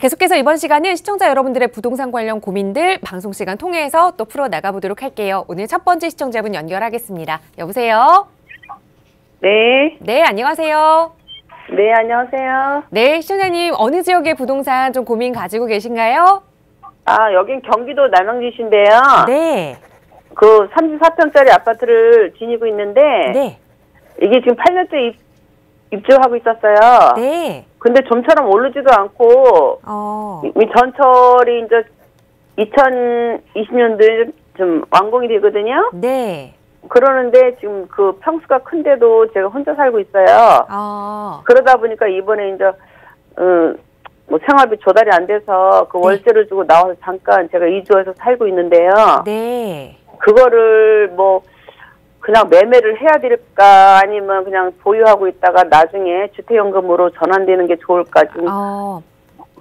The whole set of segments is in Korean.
계속해서 이번 시간은 시청자 여러분들의 부동산 관련 고민들 방송 시간 통해서 또 풀어나가보도록 할게요. 오늘 첫 번째 시청자분 연결하겠습니다. 여보세요? 네. 네, 안녕하세요. 네, 안녕하세요. 네, 시청자님 어느 지역의 부동산 좀 고민 가지고 계신가요? 아, 여긴 경기도 남양주시인데요. 네. 그 34평짜리 아파트를 지니고 있는데 네. 이게 지금 8년째 입주하고 있었어요. 네. 근데 좀처럼 오르지도 않고 이 전철이 이제 2020년도에 좀 완공이 되거든요. 네. 그러는데 지금 그 평수가 큰데도 제가 혼자 살고 있어요. 그러다 보니까 이번에 이제 뭐 생활비 조달이 안 돼서 그 월세를 주고 나와서 잠깐 제가 이주해서 살고 있는데요. 네. 그거를 뭐 그냥 매매를 해야 될까 아니면 그냥 보유하고 있다가 나중에 주택연금으로 전환되는 게 좋을까 좀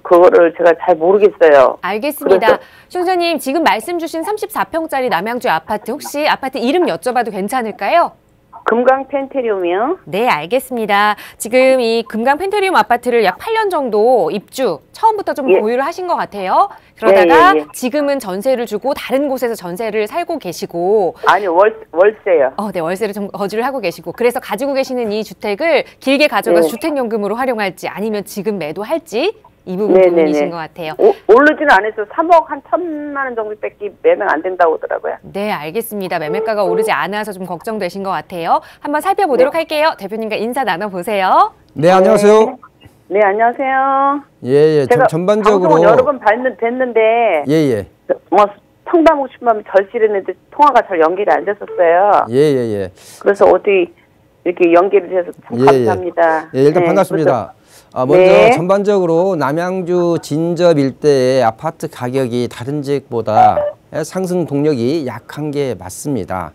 그거를 제가 잘 모르겠어요. 알겠습니다. 시청자님 지금 말씀 주신 34평짜리 남양주 아파트 혹시 아파트 이름 여쭤봐도 괜찮을까요? 금강 펜테리움이요? 네, 알겠습니다. 지금 이 금강 펜테리움 아파트를 약 8년 정도 입주, 처음부터 좀 보유를 하신 것 같아요. 그러다가 지금은 전세를 주고 다른 곳에서 전세를 살고 계시고. 아니, 월세요. 네, 월세를 좀 거주를 하고 계시고. 그래서 가지고 계시는 이 주택을 길게 가져가서 주택연금으로 활용할지 아니면 지금 매도할지 이 부분 고민이신 것 같아요. 오르지는 않아서 3억 한 1,000만 원 정도밖에 매매가 안 된다고 하더라고요. 네, 알겠습니다. 매매가가 오르지 않아서 좀 걱정되신 것 같아요. 한번 살펴보도록 할게요. 대표님과 인사 나눠보세요. 네, 안녕하세요. 네, 안녕하세요. 예. 제가 전반적으로 방송을 여러 번 뵀는데 예. 뭐 상담하고 싶으면 절실했는데 통화가 잘 연결이 안 됐었어요. 예. 그래서 어떻게 이렇게 연결이 돼서 참 감사합니다. 예, 일단 반갑습니다. 먼저 전반적으로 남양주 진접 일대의 아파트 가격이 다른 지역보다 상승 동력이 약한 게 맞습니다.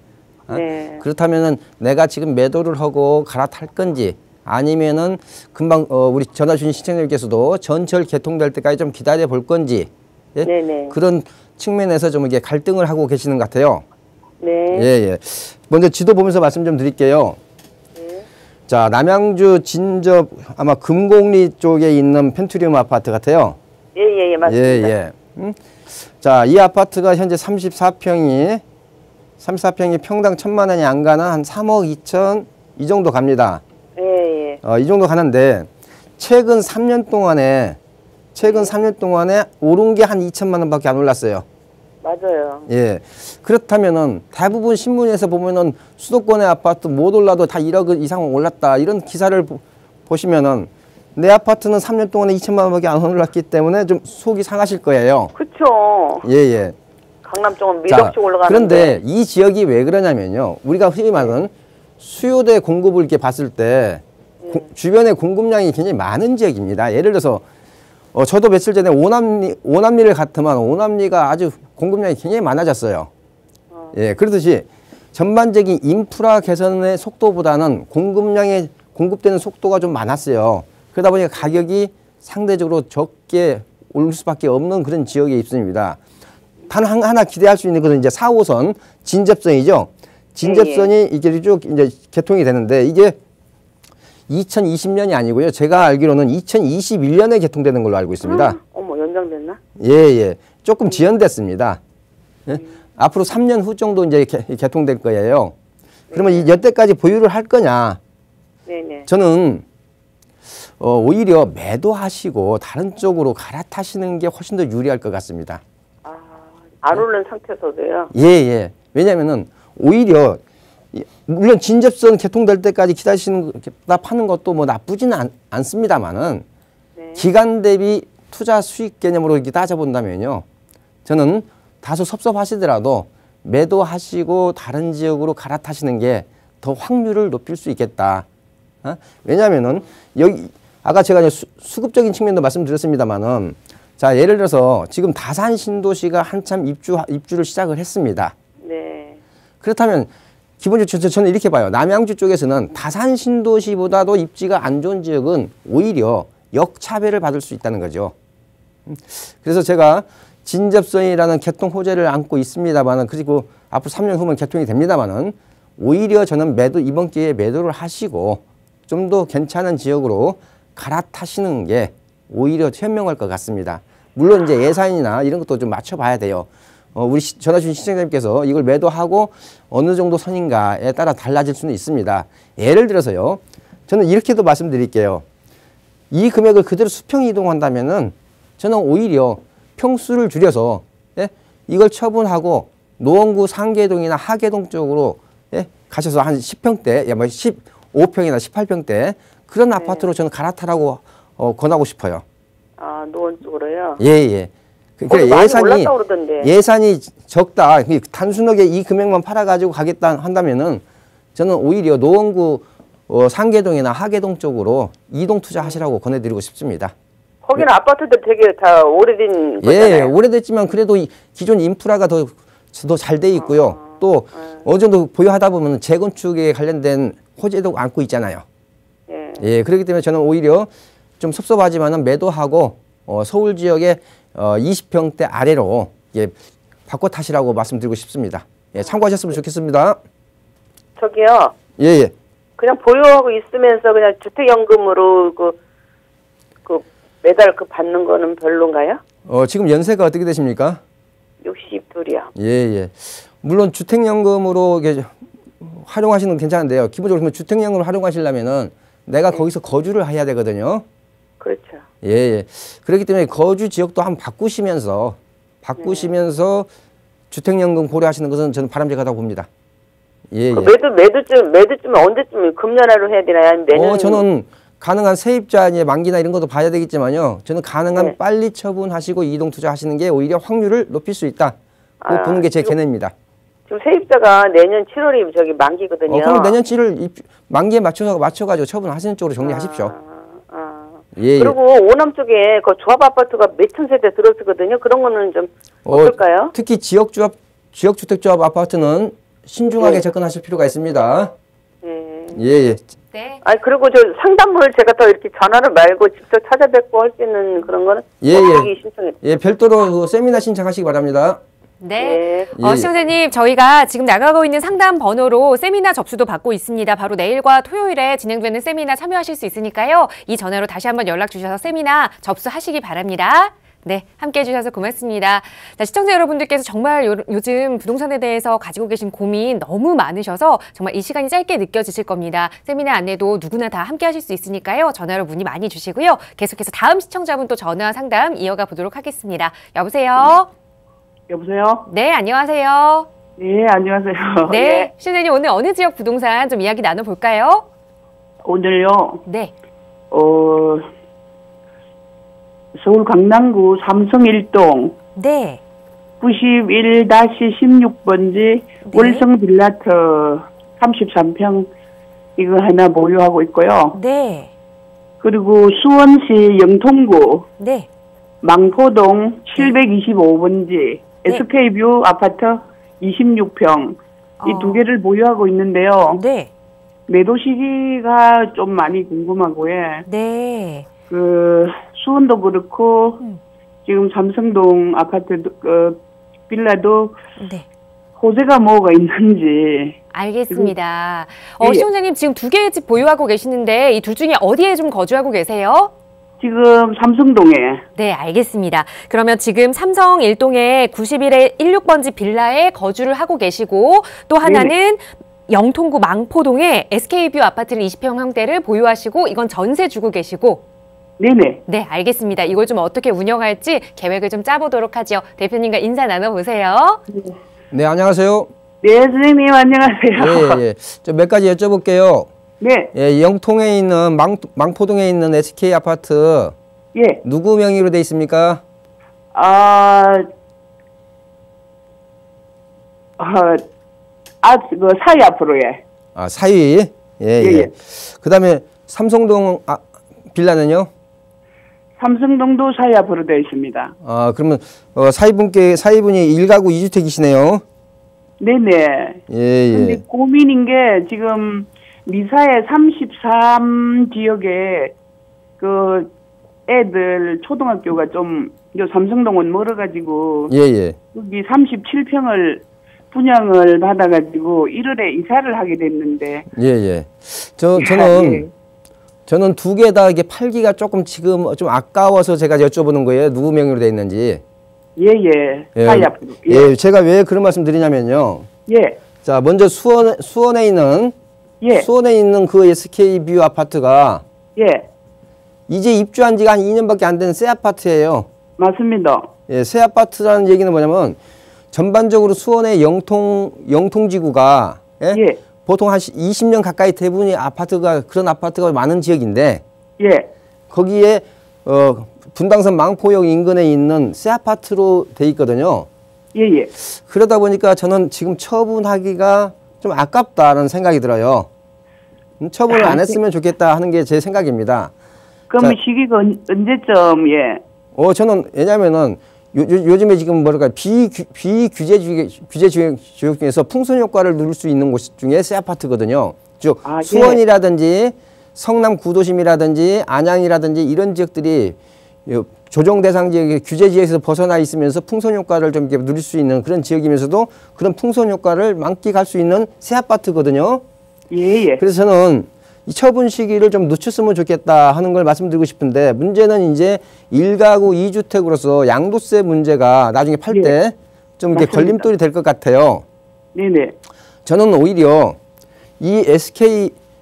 그렇다면은 내가 지금 매도를 하고 갈아탈 건지 아니면은 금방 우리 전화 주신 시청자님께서도 전철 개통될 때까지 좀 기다려 볼 건지 그런 측면에서 좀 이게 갈등을 하고 계시는 것 같아요. 예. 먼저 지도 보면서 말씀 좀 드릴게요. 자, 남양주 진접 아마 금곡리 쪽에 있는 펜트리움 아파트 같아요. 예, 맞습니다. 자, 이 아파트가 현재 34평이 평당 1,000만 원이 안 가는 한 3억 2천 이 정도 갑니다. 이 정도 가는데 최근 3년 동안에 오른 게 한 2천만 원밖에 안 올랐어요. 맞아요. 예. 그렇다면은 대부분 신문에서 보면은 수도권의 아파트 못 올라도 다 1억 이상 올랐다 이런 기사를 보시면은 내 아파트는 3년 동안에 2천만 원밖에 안 올랐기 때문에 좀 속이 상하실 거예요. 그렇죠. 예. 강남 쪽은 미덕씩 올라가는데. 그런데 이 지역이 왜 그러냐면요. 우리가 흔히 말하는 수요 대 공급을 이렇게 봤을 때 주변에 공급량이 굉장히 많은 지역입니다. 예를 들어서 저도 며칠 전에 오남리를 갔더만 오남리가 아주 공급량이 굉장히 많아졌어요. 예, 그렇듯이 전반적인 인프라 개선의 속도보다는 공급되는 속도가 좀 많았어요. 그러다 보니까 가격이 상대적으로 적게 오를 수밖에 없는 그런 지역에 있습니다. 단 하나 기대할 수 있는 것은 이제 4호선 진접선이죠. 진접선이 이게 쭉 이제 개통이 되는데 이게 2020년이 아니고요. 제가 알기로는 2021년에 개통되는 걸로 알고 있습니다. 어머, 연장됐나? 예. 조금 지연됐습니다. 앞으로 3년 후 정도 이제 개통될 거예요. 그러면 이때까지 보유를 할 거냐? 저는 오히려 매도하시고 다른 쪽으로 갈아타시는 게 훨씬 더 유리할 것 같습니다. 안 오른 상태에서도요? 예. 왜냐면은 오히려 물론 진접선 개통될 때까지 기다리시는 파는 것도 뭐 나쁘지는 않습니다만은 기간 대비 투자 수익 개념으로 이렇게 따져본다면요. 저는 다소 섭섭하시더라도 매도하시고 다른 지역으로 갈아타시는 게 더 확률을 높일 수 있겠다. 왜냐하면은 여기 아까 제가 이제 수급적인 측면도 말씀드렸습니다만은 자, 예를 들어서 지금 다산 신도시가 한참 입주를 시작을 했습니다. 그렇다면 기본적으로 저는 이렇게 봐요. 남양주 쪽에서는 다산 신도시보다도 입지가 안 좋은 지역은 오히려 역차별을 받을 수 있다는 거죠. 그래서 제가 진접선이라는 개통 호재를 안고 있습니다만은 그리고 앞으로 3년 후면 개통이 됩니다만은 오히려 저는 이번 기회에 매도를 하시고 좀 더 괜찮은 지역으로 갈아타시는 게 오히려 현명할 것 같습니다. 물론 이제 예산이나 이런 것도 좀 맞춰봐야 돼요. 우리 전화 주신 시청자님께서 이걸 매도하고 어느 정도 선인가에 따라 달라질 수는 있습니다. 예를 들어서요. 저는 이렇게도 말씀드릴게요. 이 금액을 그대로 수평 이동한다면은 저는 오히려 평수를 줄여서 예? 이걸 처분하고 노원구 상계동이나 하계동 쪽으로 예? 가셔서 한 10평대, 뭐 15평이나 18평대 그런 아파트로 저는 갈아타라고 권하고 싶어요. 아, 노원 쪽으로요? 예, 예. 그러니까 예산이 적다. 단순하게 이 금액만 팔아가지고 가겠다 한다면은 저는 오히려 노원구 상계동이나 하계동 쪽으로 이동 투자하시라고 권해드리고 싶습니다. 거기는 아파트들 되게 다 오래된 거잖아요. 예, 오래됐지만 그래도 기존 인프라가 더 잘 돼 있고요. 또 어느 정도 보유하다 보면 재건축에 관련된 호재도 안고 있잖아요. 예, 그렇기 때문에 저는 오히려 좀 섭섭하지만은 매도하고 서울 지역의 20평대 아래로 예, 바꿔 타시라고 말씀드리고 싶습니다. 예, 참고하셨으면 좋겠습니다. 저기요. 예, 예. 그냥 보유하고 있으면서 그냥 주택연금으로 그 매달 그 받는 거는 별론가요? 지금 연세가 어떻게 되십니까? 62이요. 예, 예. 물론 주택연금으로 활용하시는 건 괜찮은데요. 기본적으로 주택연금을 활용하시려면은 내가 거기서 거주를 해야 되거든요. 그렇죠. 예, 예. 그렇기 때문에 거주 지역도 한번 바꾸시면서 주택연금 고려하시는 것은 저는 바람직하다고 봅니다. 예, 예. 매도쯤 언제쯤 금년화로 해야 되나요? 아니면 내년? 저는 가능한 세입자의 만기나 이런 것도 봐야 되겠지만요. 저는 가능한 빨리 처분하시고 이동 투자하시는 게 오히려 확률을 높일 수 있다. 보는 게 제 견해입니다. 지금 세입자가 내년 7월이 저기 만기거든요. 그럼 내년 7월 만기에 맞춰가지고 처분하시는 쪽으로 정리하십시오. 예, 그리고 오남 쪽에 그 조합 아파트가 몇천 세대 들어서거든요. 그런 거는 좀 어떨까요? 특히 지역주택조합 아파트는 신중하게 접근하실 필요가 있습니다. 예, 예. 네. 아니 그리고 저 상담을 제가 더 이렇게 전화를 말고 직접 찾아뵙고 할 수 있는 그런 거는 신청했어요. 예, 별도로 세미나 신청하시기 바랍니다. 네. 시청자님, 저희가 지금 나가고 있는 상담 번호로 세미나 접수도 받고 있습니다. 바로 내일과 토요일에 진행되는 세미나 참여하실 수 있으니까요. 이 전화로 다시 한번 연락 주셔서 세미나 접수하시기 바랍니다. 네, 함께 해주셔서 고맙습니다. 자, 시청자 여러분들께서 정말 요즘 부동산에 대해서 가지고 계신 고민 너무 많으셔서 정말 이 시간이 짧게 느껴지실 겁니다. 세미나 안내도 누구나 다 함께 하실 수 있으니까요. 전화로 문의 많이 주시고요. 계속해서 다음 시청자분 또 전화 상담 이어가 보도록 하겠습니다. 여보세요? 여보세요? 네, 안녕하세요. 네, 안녕하세요. 네, 시청자님 오늘 어느 지역 부동산 좀 이야기 나눠볼까요? 오늘요? 네. 서울 강남구 삼성 1동 네. 91-16번지 네. 월성 빌라터 33평 이거 하나 보유하고 있고요. 네. 그리고 수원시 영통구 네. 망포동 725번지 SK뷰 아파트 26평 이 두 개를 보유하고 있는데요. 네. 매도 시기가 좀 많이 궁금하고요. 네. 수원도 그렇고 지금 삼성동 아파트 빌라도 네. 호재가 뭐가 있는지. 알겠습니다. 시청자님 지금 두 개의 집 보유하고 계시는데 이 둘 중에 어디에 좀 거주하고 계세요? 지금 삼성동에. 네, 알겠습니다. 그러면 지금 삼성 1동에 91-16번지 빌라에 거주를 하고 계시고 또 하나는 네네. 영통구 망포동에 SK뷰 아파트를 20평형대를 보유하시고 이건 전세 주고 계시고 네네. 네, 알겠습니다. 이걸 좀 어떻게 운영할지 계획을 좀 짜보도록 하죠. 대표님과 인사 나눠보세요. 네, 안녕하세요. 네, 선생님 안녕하세요. 예, 예. 좀 몇 가지 여쭤볼게요. 네. 예, 영통에 있는 망포동에 있는 SK 아파트. 예. 누구 명의로 돼 있습니까? 그 사위 앞으로 예. 사위. 예, 예. 그다음에 삼성동 빌라는요? 삼성동도 사위 앞으로 되어 있습니다. 그러면 사위분이 1가구 2주택이시네요. 네네. 예. 근데 고민인 게 지금 미사의 33 지역에 그 애들 초등학교가 좀 삼성동은 멀어가지고 예. 여기 37평을 분양을 받아가지고 1월에 이사를 하게 됐는데. 예. 저는 저는 두 개 다 이게 팔기가 조금 지금 좀 아까워서 제가 여쭤보는 거예요. 누구 명의로 돼 있는지. 예예. 예, 사이아프로. 예, 제가 왜 그런 말씀 드리냐면요. 예. 자, 먼저 수원에 있는 예. 수원에 있는 그 SK뷰 아파트가 예. 이제 입주한 지가 한 2년밖에 안 된 새 아파트예요. 맞습니다. 예, 새 아파트라는 얘기는 뭐냐면 전반적으로 수원의 영통지구가 예? 예. 보통 한 20년 가까이 대부분이 그런 아파트가 많은 지역인데 예. 거기에 분당선 망포역 인근에 있는 새 아파트로 돼 있거든요. 예예. 그러다 보니까 저는 지금 처분하기가 좀 아깝다는 생각이 들어요. 처분을 안 했으면 좋겠다 하는 게 제 생각입니다. 그럼 자, 시기가 언제쯤 예. 저는 왜냐면은 요즘에 지금 뭐랄까 비규제 지역 중에서 풍선 효과를 누릴 수 있는 곳 중에 새 아파트거든요. 즉 아, 예. 수원이라든지 성남 구도심이라든지 안양이라든지 이런 지역들이 조정 대상 지역의 규제 지역에서 벗어나 있으면서 풍선 효과를 좀 이렇게 누릴 수 있는 그런 지역이면서도 그런 풍선 효과를 만끽할 수 있는 새 아파트거든요. 예예. 그래서 저는 이 처분 시기를 좀 늦췄으면 좋겠다 하는 걸 말씀드리고 싶은데 문제는 이제 1가구 2주택으로서 양도세 문제가 나중에 팔 때 좀 이렇게 걸림돌이 될 것 같아요. 네네. 저는 오히려 이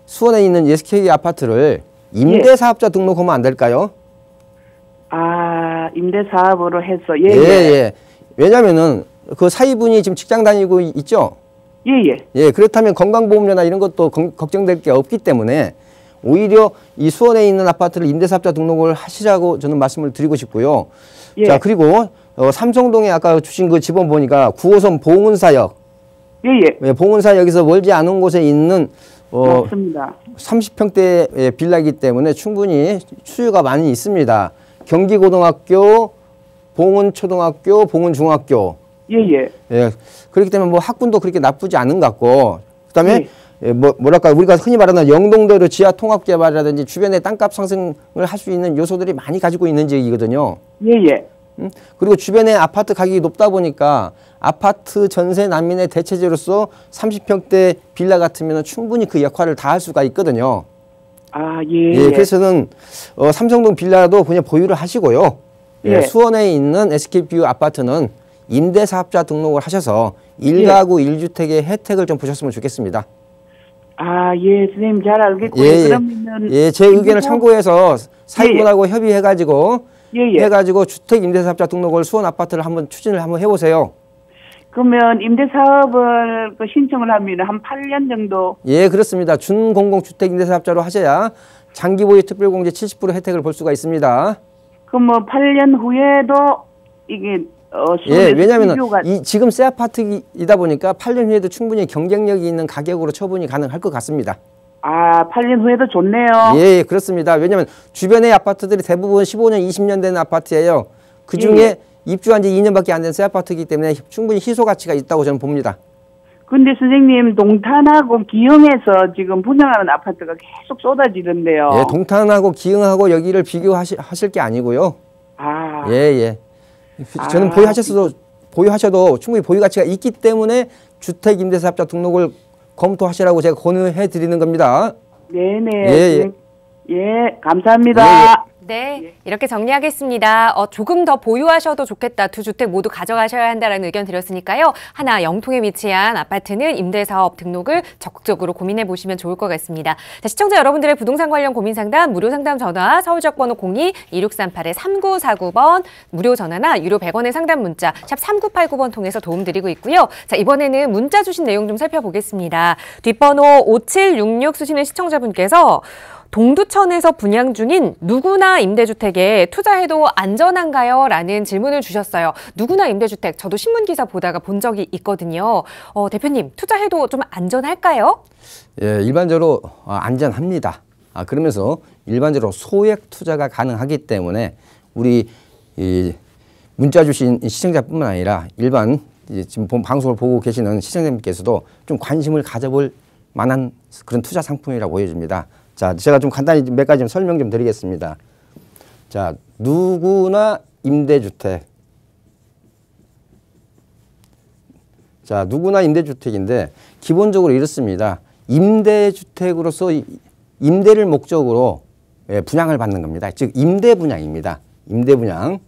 수원에 있는 SK 아파트를 임대사업자 등록하면 안 될까요? 아, 임대사업으로 해서 예, 예. 왜냐면은 그 사위분이 지금 직장 다니고 있죠? 예예. 예, 그렇다면 건강보험료나 이런 것도 걱정될 게 없기 때문에 오히려 이 수원에 있는 아파트를 임대사업자 등록을 하시라고 저는 말씀을 드리고 싶고요. 예. 자, 그리고 삼성동에 아까 주신 그 집원 보니까 9호선 봉은사역. 예예. 예, 봉은사역에서 멀지 않은 곳에 있는 맞습니다. 30평대 빌라이기 때문에 충분히 수요가 많이 있습니다. 경기고등학교, 봉은초등학교, 봉은중학교. 예예. 예, 그렇기 때문에 뭐 학군도 그렇게 나쁘지 않은 것 같고, 그다음에 예. 뭐랄까 우리가 흔히 말하는 영동도로 지하 통합 개발이라든지 주변에 땅값 상승을 할 수 있는 요소들이 많이 가지고 있는 지역이거든요. 예예. 그리고 주변에 아파트 가격이 높다 보니까 아파트 전세 난민의 대체제로서 30평대 빌라 같으면 충분히 그 역할을 다 할 수가 있거든요. 아, 예. 예, 그래서는 삼성동 빌라도 그냥 보유를 하시고요. 예, 수원에 있는 SK뷰 아파트는 임대사업자 등록을 하셔서 1가구 1주택의 혜택을 좀 보셨으면 좋겠습니다. 아, 예, 선생님 잘 알겠고요. 예, 그러면은 예, 제 의견을 참고해서 사위분하고 협의해가지고 해가지고 주택 임대사업자 등록을 수원 아파트를 한번 추진을 한번 해보세요. 그러면 임대사업을 신청을 하면 한 8년 정도? 예, 그렇습니다. 준공공주택 임대사업자로 하셔야 장기보유 특별공제 70% 혜택을 볼 수가 있습니다. 그럼 뭐 8년 후에도 이게 예, 왜냐하면 지금 새 아파트이다 보니까 8년 후에도 충분히 경쟁력이 있는 가격으로 처분이 가능할 것 같습니다. 아, 8년 후에도 좋네요. 예, 그렇습니다. 왜냐하면 주변의 아파트들이 대부분 15년, 20년 된 아파트예요. 그중에 입주한 지 2년밖에 안 된 새 아파트이기 때문에 충분히 희소 가치가 있다고 저는 봅니다. 근데 선생님, 동탄하고 기흥에서 지금 분양하는 아파트가 계속 쏟아지던데요. 예, 동탄하고 기흥하고 여기를 비교하실 게 아니고요. 아. 예, 예. 저는 보유하셔도 충분히 보유 가치가 있기 때문에 주택 임대사업자 등록을 검토하시라고 제가 권유해 드리는 겁니다. 네네. 예, 예, 감사합니다. 네, 이렇게 정리하겠습니다. 조금 더 보유하셔도 좋겠다. 두 주택 모두 가져가셔야 한다는 의견 드렸으니까요. 하나 영통에 위치한 아파트는 임대사업 등록을 적극적으로 고민해 보시면 좋을 것 같습니다. 자, 시청자 여러분들의 부동산 관련 고민 상담, 무료 상담 전화, 서울지역번호 02-2638-3949번, 무료 전화나 유료 100원의 상담 문자 샵 3989번 통해서 도움드리고 있고요. 자, 이번에는 문자 주신 내용 좀 살펴보겠습니다. 뒷번호 5766 쓰시는 시청자분께서 동두천에서 분양 중인 누구나 임대주택에 투자해도 안전한가요? 라는 질문을 주셨어요. 누구나 임대주택, 저도 신문기사 보다가 본 적이 있거든요. 대표님, 투자해도 좀 안전할까요? 예, 일반적으로 안전합니다. 그러면서 일반적으로 소액 투자가 가능하기 때문에 우리 문자 주신 시청자뿐만 아니라 일반 지금 방송을 보고 계시는 시청자님께서도 좀 관심을 가져볼 만한 그런 투자 상품이라고 보여집니다. 자, 제가 좀 간단히 몇 가지 좀 설명 좀 드리겠습니다. 자, 누구나 임대주택. 자, 누구나 임대주택인데 기본적으로 이렇습니다. 임대주택으로서 임대를 목적으로 분양을 받는 겁니다. 즉 임대 분양입니다. 임대 분양.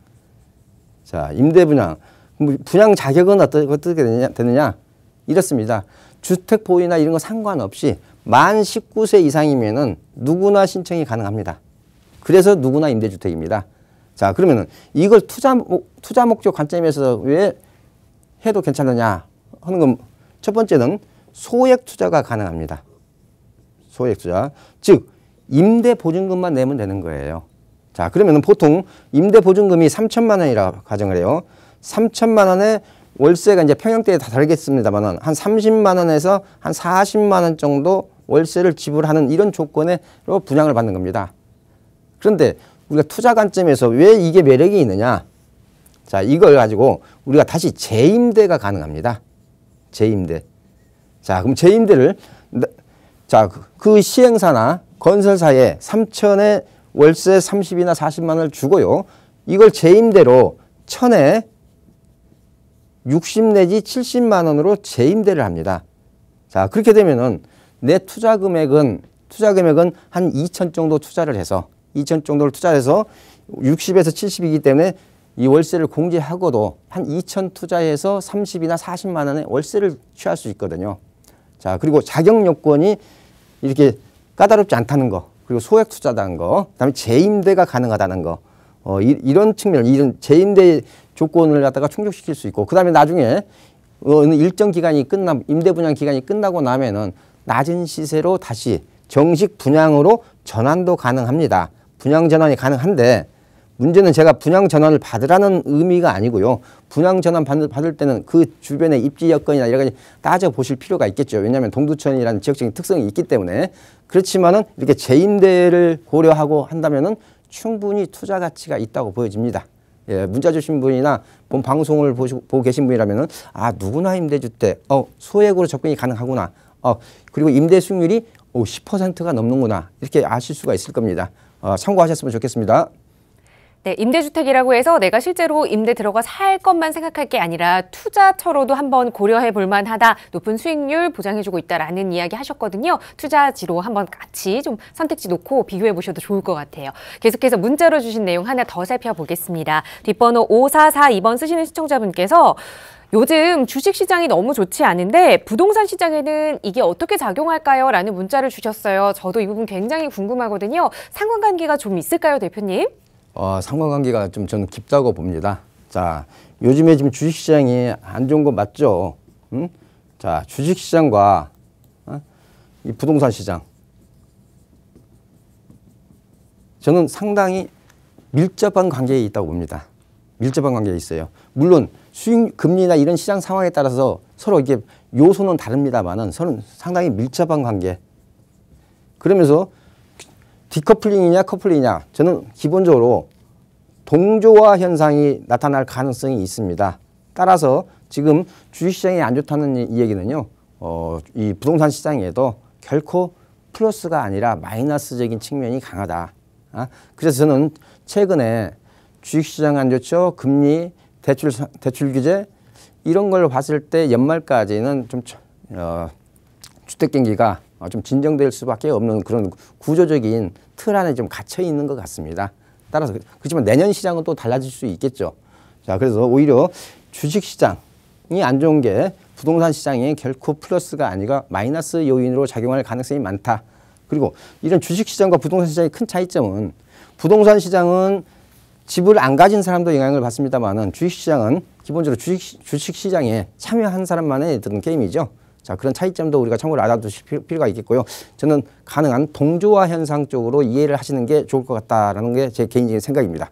자, 임대 분양. 분양 자격은 어떻게 되느냐? 이렇습니다. 주택 보유나 이런 거 상관없이 만 19세 이상이면은 누구나 신청이 가능합니다. 그래서 누구나 임대주택입니다. 자, 그러면은 이걸 투자 목적 관점에서 왜 해도 괜찮느냐 하는 건 첫 번째는 소액 투자가 가능합니다. 소액 투자. 즉 임대 보증금만 내면 되는 거예요. 자, 그러면은 보통 임대 보증금이 3천만 원이라고 가정을 해요. 3천만 원에 월세가 이제 평형대에 다 다르겠습니다만은 한 30만 원에서 한 40만 원 정도 월세를 지불하는 이런 조건으로 분양을 받는 겁니다. 그런데 우리가 투자 관점에서 왜 이게 매력이 있느냐? 자, 이걸 가지고 우리가 다시 재임대가 가능합니다. 재임대. 자, 그럼 재임대를 자, 그 시행사나 건설사에 3천에 월세 30이나 40만 원을 주고요. 이걸 재임대로 1000에 60 내지 70만 원으로 재임대를 합니다. 자, 그렇게 되면은 내 투자 금액은 한 2천 정도 투자를 해서 2천 정도를 투자해서 60에서 70이기 때문에 이 월세를 공제하고도 한 2천 투자해서 30이나 40만 원의 월세를 취할 수 있거든요. 자, 그리고 자격 요건이 이렇게 까다롭지 않다는 거, 그리고 소액 투자다는 거, 그다음에 재임대가 가능하다는 거, 이런 측면, 이런 재임대 조건을 갖다가 충족시킬 수 있고, 그다음에 나중에 일정 기간이 임대 분양 기간이 끝나고 나면은 낮은 시세로 다시 정식 분양으로 전환도 가능합니다. 분양 전환이 가능한데 문제는 제가 분양 전환을 받으라는 의미가 아니고요. 분양 전환 받을 때는 그 주변의 입지 여건이나 여러 가지 따져보실 필요가 있겠죠. 왜냐하면 동두천이라는 지역적인 특성이 있기 때문에. 그렇지만은 이렇게 재임대를 고려하고 한다면은 충분히 투자 가치가 있다고 보여집니다. 예, 문자 주신 분이나 본 방송을 보고 계신 분이라면은 아, 누구나 임대주택, 소액으로 접근이 가능하구나. 그리고 임대 수익률이 10%가 넘는구나. 이렇게 아실 수가 있을 겁니다. 참고하셨으면 좋겠습니다. 네, 임대주택이라고 해서 내가 실제로 임대 들어가 살 것만 생각할 게 아니라 투자처로도 한번 고려해 볼 만하다. 높은 수익률 보장해주고 있다라는 이야기 하셨거든요. 투자지로 한번 같이 좀 선택지 놓고 비교해 보셔도 좋을 것 같아요. 계속해서 문자로 주신 내용 하나 더 살펴보겠습니다. 뒷번호 5442번 쓰시는 시청자분께서 요즘 주식시장이 너무 좋지 않은데 부동산 시장에는 이게 어떻게 작용할까요? 라는 문자를 주셨어요. 저도 이 부분 굉장히 궁금하거든요. 상관관계가 좀 있을까요, 대표님? 상관관계가 좀 저는 깊다고 봅니다. 자, 요즘에 지금 주식시장이 안 좋은 거 맞죠? 응? 자, 주식시장과 이 부동산 시장. 저는 상당히 밀접한 관계에 있다고 봅니다. 밀접한 관계에 있어요. 물론 수익 금리나 이런 시장 상황에 따라서 서로 이게 요소는 다릅니다만은 서로 상당히 밀접한 관계. 그러면서 디커플링이냐 커플링이냐 저는 기본적으로 동조화 현상이 나타날 가능성이 있습니다. 따라서 지금 주식시장이 안 좋다는 이 얘기는요. 이 부동산 시장에도 결코 플러스가 아니라 마이너스적인 측면이 강하다. 그래서 저는 최근에 주식시장 안 좋죠. 금리, 대출 규제 이런 걸 봤을 때 연말까지는 좀 주택 경기가 좀 진정될 수밖에 없는 그런 구조적인 틀 안에 좀 갇혀 있는 것 같습니다. 따라서 그렇지만 내년 시장은 또 달라질 수 있겠죠. 자, 그래서 오히려 주식 시장이 안 좋은 게 부동산 시장에 결코 플러스가 아니라 마이너스 요인으로 작용할 가능성이 많다. 그리고 이런 주식 시장과 부동산 시장의 큰 차이점은 부동산 시장은 집을 안 가진 사람도 영향을 받습니다만은 주식 시장은 기본적으로 주식 시장에 참여한 사람만의 어떤 게임이죠. 자, 그런 차이점도 우리가 참고로 알아두실 필요가 있겠고요. 저는 가능한 동조화 현상 쪽으로 이해를 하시는 게 좋을 것 같다라는 게 제 개인적인 생각입니다.